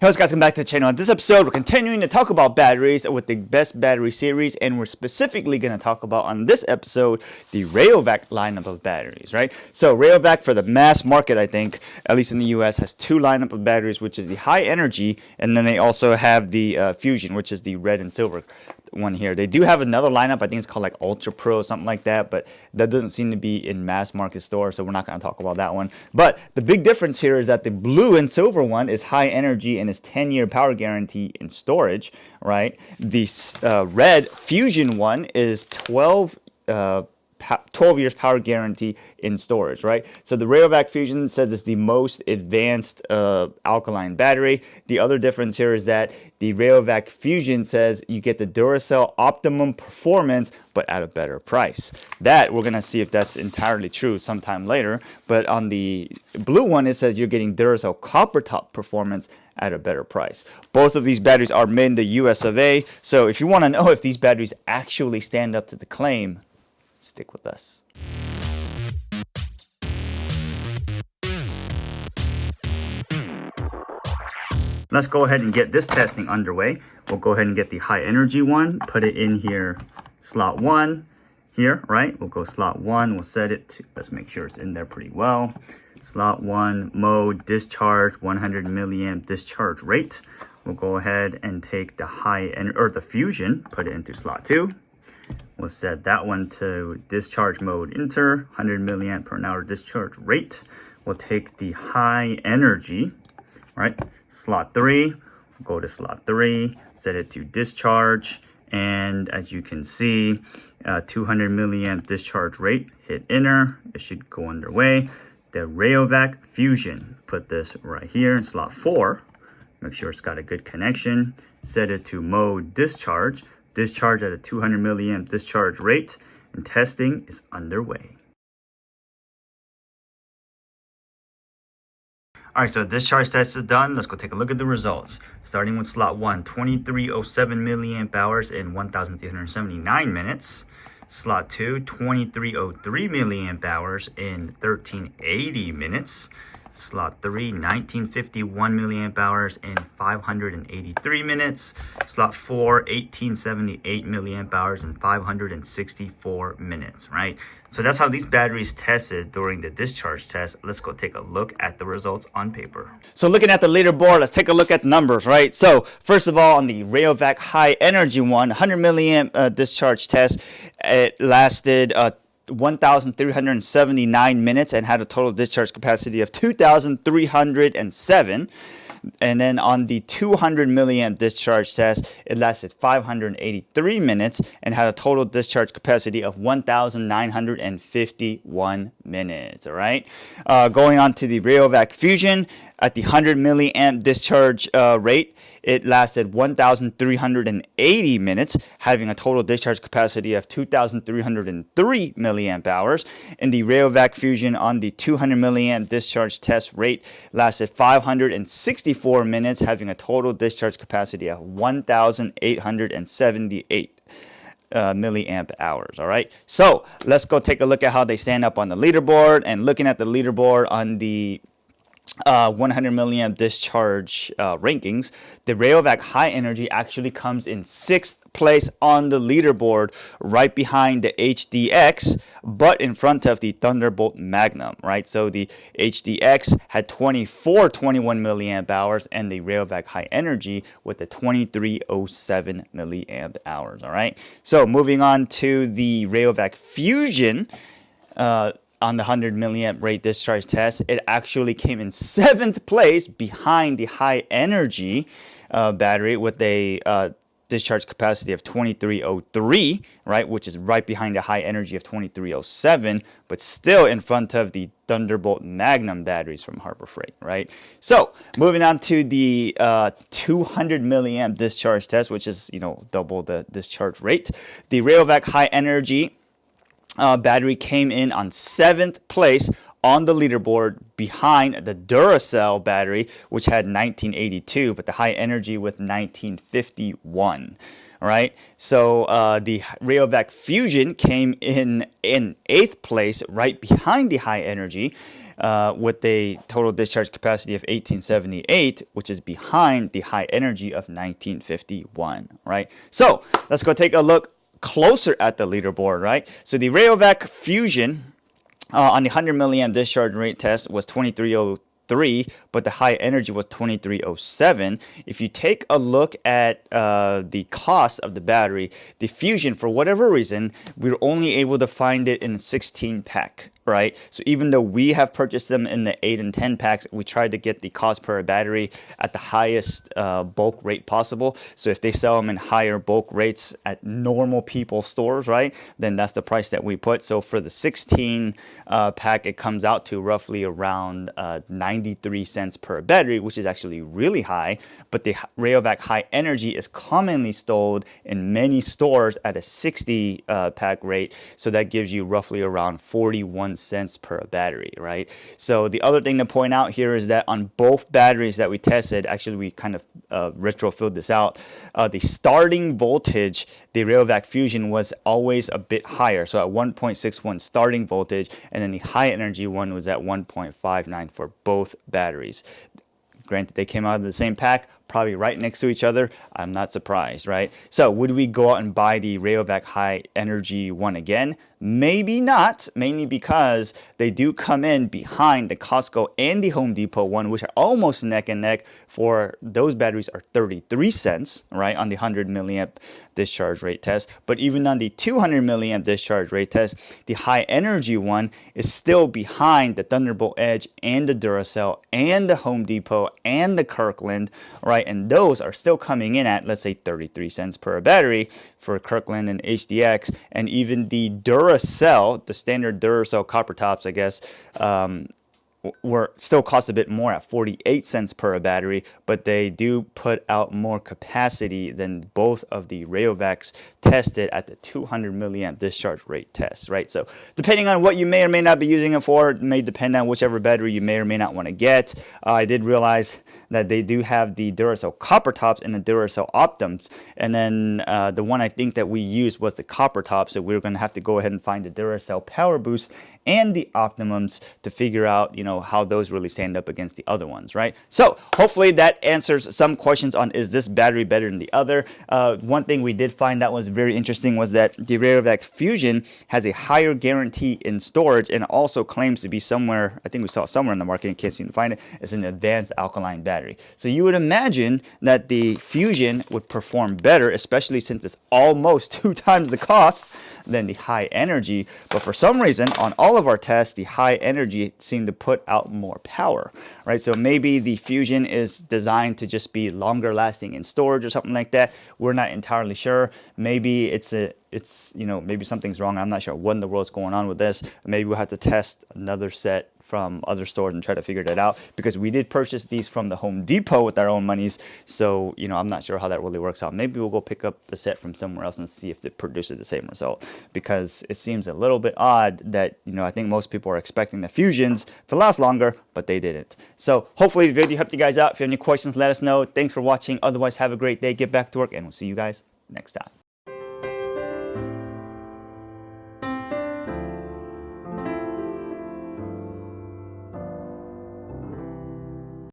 Hey guys, welcome back to the channel. In this episode, we're continuing to talk about batteries with the best battery series, and we're specifically going to talk about, on this episode, the Rayovac lineup of batteries, right? So Rayovac, for the mass market, I think, at least in the US, has two lineup of batteries, which is the high energy, and then they also have the Fusion, which is the red and silver one here. They do have another lineup. I think it's called like Ultra Pro or something like that, but that doesn't seem to be in mass market stores, so we're not going to talk about that one. But the big difference here is that the blue and silver one is high energy and is 10-year power guarantee in storage, right? The red Fusion one is 12 years power guarantee in storage, right? So the Rayovac Fusion says it's the most advanced alkaline battery. The other difference here is that the Rayovac Fusion says you get the Duracell optimum performance, but at a better price. That we're gonna see if that's entirely true sometime later. But on the blue one, it says you're getting Duracell copper top performance at a better price. Both of these batteries are made in the US of A. So if you want to know if these batteries actually stand up to the claim, stick with us. Let's go ahead and get this testing underway. We'll go ahead and get the high energy one, put it in here, slot 1 here, right? We'll go slot 1, we'll set it to, let's make sure it's in there pretty well. Slot 1, mode, discharge, 100 milliamp discharge rate. We'll go ahead and take the the Fusion, put it into slot 2. We'll set that one to discharge mode, enter, 100 milliamp per hour discharge rate. We'll take the high energy, right? Slot 3, we'll go to slot 3, set it to discharge. And as you can see, 200 milliamp discharge rate, hit enter, it should go underway. The Rayovac Fusion, put this right here in slot 4, make sure it's got a good connection, set it to mode discharge. Discharge at a 200 milliamp discharge rate, and testing is underway. All right, so discharge test is done. Let's go take a look at the results. Starting with slot 1, 2307 milliamp hours in 1,379 minutes. Slot 2, 2303 milliamp hours in 1380 minutes. Slot 3, 1951 milliamp hours in 583 minutes. Slot 4, 1878 milliamp hours in 564 minutes, right? So that's how these batteries tested during the discharge test. Let's go take a look at the results on paper. So looking at the leaderboard, let's take a look at the numbers, right? So first of all, on the Rayovac High Energy one, 100 milliamp discharge test, it lasted 1,379 minutes and had a total discharge capacity of 2,307. And then on the 200 milliamp discharge test, it lasted 583 minutes and had a total discharge capacity of 1,951 minutes. All right. Going on to the Rayovac Fusion, at the 100 milliamp discharge rate, it lasted 1,380 minutes, having a total discharge capacity of 2,303 milliamp hours. And the Rayovac Fusion on the 200 milliamp discharge test rate lasted 564 minutes, having a total discharge capacity of 1,878 milliamp hours. All right, so let's go take a look at how they stand up on the leaderboard. And looking at the leaderboard on the 100 milliamp discharge rankings, the Rayovac High Energy actually comes in 6th place on the leaderboard, right behind the HDX, but in front of the Thunderbolt Magnum, right? So the HDX had 21 milliamp hours, and the Rayovac High Energy with the 2307 milliamp hours. All right, so moving on to the Rayovac Fusion. On the 100 milliamp rate discharge test, it actually came in 7th place behind the high energy battery with a discharge capacity of 2303, right, which is right behind the high energy of 2307, but still in front of the Thunderbolt Magnum batteries from Harbor Freight, right? So moving on to the 200 milliamp discharge test, which is, double the discharge rate. The Rayovac High Energy battery came in on 7th place on the leaderboard behind the Duracell battery, which had 1982, but the high energy with 1951. All right. So the Rayovac Fusion came in 8th place, right behind the high energy, with a total discharge capacity of 1878, which is behind the high energy of 1951. Right. So let's go take a look closer at the leaderboard. Right. So the Rayovac Fusion on the 100 milliamp discharge rate test was 2303, but the high energy was 2307. If you take a look at the cost of the battery, the Fusion, for whatever reason, we were only able to find it in a 16 pack. Right. So even though we have purchased them in the 8 and 10 packs, we tried to get the cost per battery at the highest bulk rate possible. So if they sell them in higher bulk rates at normal people stores, right, then that's the price that we put. So for the 16 pack, it comes out to roughly around 93 cents per battery, which is actually really high. But the Rayovac High Energy is commonly sold in many stores at a 60 pack rate. So that gives you roughly around 41 cents per battery, right? So the other thing to point out here is that on both batteries that we tested, actually we kind of retrofilled this out, the starting voltage, the Rayovac Fusion was always a bit higher. So at 1.61 starting voltage, and then the high energy one was at 1.59 for both batteries. Granted, they came out of the same pack, probably right next to each other. I'm not surprised, right? So would we go out and buy the Rayovac High Energy one again? Maybe not, mainly because they do come in behind the Costco and the Home Depot one, which are almost neck and neck. For those batteries are 33 cents, right, on the 100 milliamp discharge rate test. But even on the 200 milliamp discharge rate test, the high energy one is still behind the Thunderbolt Edge and the Duracell and the Home Depot and the Kirkland, right? And those are still coming in at, let's say, 33 cents per battery for Kirkland and HDX. And even the Duracell, the standard Duracell copper tops, I guess, were still cost a bit more at 48 cents per battery, but they do put out more capacity than both of the Rayovacs tested at the 200 milliamp discharge rate test, right? So depending on what you may or may not be using it for, it may depend on whichever battery you may or may not want to get. I did realize that they do have the Duracell copper tops and the Duracell Optims, and then the one I think that we used was the copper top, so we're going to have to go ahead and find the Duracell Power Boost and the Optimums to figure out, you know, how those really stand up against the other ones, right? So hopefully that answers some questions on, is this battery better than the other? One thing we did find that was very interesting was that the Rayovac Fusion has a higher guarantee in storage, and also claims to be somewhere, I think we saw it somewhere in the market, in case you can find it, it's an advanced alkaline battery. So you would imagine that the Fusion would perform better, especially since it's almost 2 times the cost than the high energy. But for some reason, on all of our tests, the high energy seemed to put out more power, right? So maybe the Fusion is designed to just be longer lasting in storage or something like that. We're not entirely sure. Maybe it's you know, maybe something's wrong. I'm not sure what in the world's going on with this. Maybe we'll have to test another set from other stores and try to figure that out, because we did purchase these from the Home Depot with our own monies. So, you know, I'm not sure how that really works out. Maybe we'll go pick up a set from somewhere else and see if it produces the same result, because it seems a little bit odd that, you know, I think most people are expecting the Fusions to last longer, but they didn't. So hopefully the video helped you guys out. If you have any questions, let us know. Thanks for watching. Otherwise, have a great day. Get back to work, and we'll see you guys next time.